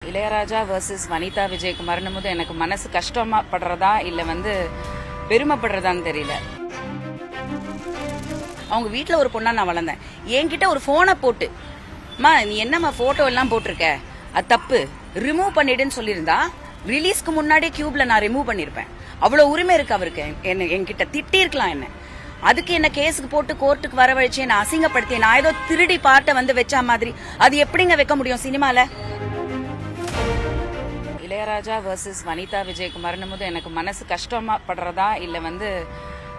Ilaiyaraaja versus Vanitha விஜயகுமார்னும் போது எனக்கு மனசு கஷ்டமா படுறதா இல்ல பெருமைப்படுறதான்னு தெரியல. அவங்க வீட்டுல ஒரு பொண்ணா நான் வளர்ந்தேன். என்கிட்ட ஒரு போனை போட்டு நீ என்னம்மா போட்டோ எல்லாம் போட்டிருக்க, அது தப்பு, ரிமூவ் பண்ணிடுன்னு சொல்லியிருந்தா ரிலீஸ்க்கு முன்னாடியே கியூப்ல நான் ரிமூவ் பண்ணிருப்பேன். அவ்வளவு உரிமை இருக்கு அவருக்கு. என்கிட்ட திட்டி இருக்கலாம். என்ன அதுக்கு என்ன கேஸுக்கு போட்டு கோர்ட்டுக்கு வரவழைச்சு என்ன அசிங்கப்படுத்தி நான் ஏதோ திருடி பாட்டை வச்சா மாதிரி அது எப்படிங்க வைக்க முடியும் சினிமால? இளையராஜா வர்சஸ் வனிதா விஜயகுமார்னும் போது எனக்கு மனசு கஷ்டமா படுறதா இல்ல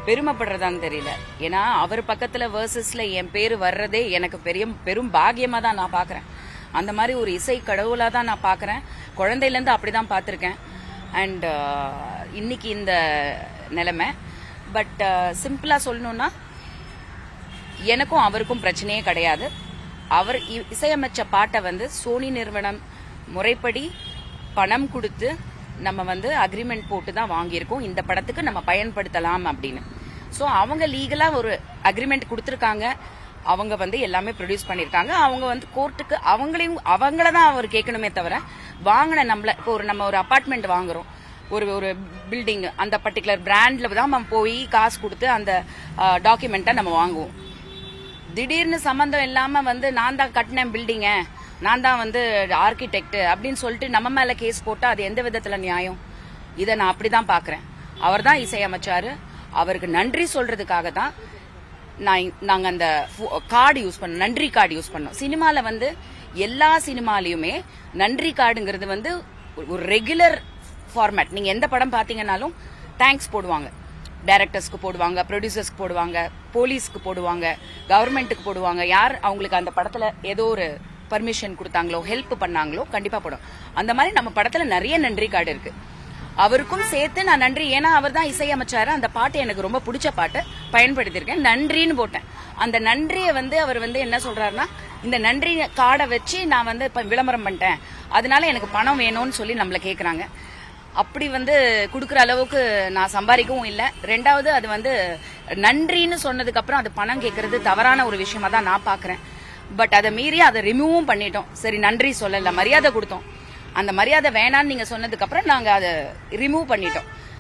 பெருமைப்படுறதான்னு தெரியல. ஏன்னா அவர் பக்கத்துல வர்சஸ்ல என் பேரு வர்றதே எனக்கு பெரும் பாகியமா தான் நான் பாக்குறேன். அந்த மாதிரி ஒரு இசை கடவுளா தான் நான் பாக்குறேன். குழந்தையில இருந்து அப்படிதான் பாத்திருக்கேன். அண்ட் இன்னைக்கு இந்த நிலைமை. பட் சிம்பிளா சொல்லணும்னா எனக்கும் அவருக்கும் பிரச்சனையே கிடையாது. அவர் இசையமைச்ச பாட்டை சோனி நிறுவனம் முறைப்படி பணம் கொடுத்து நம்ம அக்ரிமெண்ட் போட்டு தான் வாங்கியிருக்கோம். இந்த படத்துக்கு நம்ம பயன்படுத்தலாம் அப்படின்னு. ஸோ அவங்க லீகலா ஒரு அக்ரிமெண்ட் கொடுத்துருக்காங்க. அவங்க எல்லாமே ப்ரொடியூஸ் பண்ணிருக்காங்க. அவங்க கோர்ட்டுக்கு அவங்கள தான் அவர் கேட்கணுமே தவிர வாங்கின இப்போ நம்ம ஒரு அபார்ட்மெண்ட் வாங்குறோம், ஒரு பில்டிங், அந்த பர்டிகுலர் பிராண்ட்ல தான் நம்ம போய் காசு கொடுத்து அந்த டாக்குமெண்ட்டை நம்ம வாங்குவோம். திடீர்னு சம்பந்தம் இல்லாம நான் தான் கட்டினேன் பில்டிங்க, நான் தான் ஆர்கிடெக்ட் அப்படின்னு சொல்லிட்டு நம்ம மேல கேஸ் போட்டா அது எந்த விதத்துல நியாயம்? இதை நான் அப்படிதான் பாக்குறேன். அவர் தான் இசையமைச்சாரு. அவருக்கு நன்றி சொல்றதுக்காக தான் நாங்க அந்த கார்டு யூஸ் பண்ணோம், நன்றி கார்டு யூஸ் பண்ணோம். சினிமால எல்லா சினிமாலையுமே நன்றி கார்டுங்கிறது ஒரு ரெகுலர் ஃபார்மேட். நீங்க எந்த படம் பாத்தீங்கன்னாலும் தேங்க்ஸ் போடுவாங்க. டைரக்டர்ஸ்க்கு போடுவாங்க, ப்ரொடியூசர்ஸ்க்கு போடுவாங்க, போலீஸ்க்கு போடுவாங்க, கவர்மெண்ட்டுக்கு போடுவாங்க. யார் அவங்களுக்கு அந்த படத்துல ஏதோ ஒரு பர்மிஷன் கொடுத்தாங்களோ, ஹெல்ப் பண்ணாங்களோ கண்டிப்பா போடும். அந்த மாதிரி நம்ம படத்துல நிறைய நன்றி கார்டு இருக்கு. அவருக்கும் சேர்த்து நான் நன்றி, ஏன்னா அவர் தான் இசையமைச்சாரு. அந்த பாட்டு எனக்கு ரொம்ப பிடிச்ச பாட்டு, பயன்படுத்தியிருக்கேன், நன்றின்னு போட்டேன். அந்த நன்றியை அவர் என்ன சொல்றாருன்னா, இந்த நன்றி கார்டை வச்சு நான் இப்ப விளம்பரம் பண்ணிட்டேன், அதனால எனக்கு பணம் வேணும்னு சொல்லி நம்மள கேக்குறாங்க. அப்படி குடுக்கற அளவுக்கு நான் சம்பாதிக்கவும் இல்லை. ரெண்டாவது அது நன்றின்னு சொன்னதுக்கு அப்புறம் அது பணம் கேட்கறது தவறான ஒரு விஷயமா தான் நான் பாக்குறேன். பட் அதை மீறி அதை ரிமூவும் பண்ணிட்டோம். சரி, நன்றி சொல்லல, மரியாதை கொடுத்தோம். அந்த மரியாதை வேணான்னு நீங்க சொன்னதுக்கு அப்புறம் நாங்க அதை ரிமூவ் பண்ணிட்டோம்.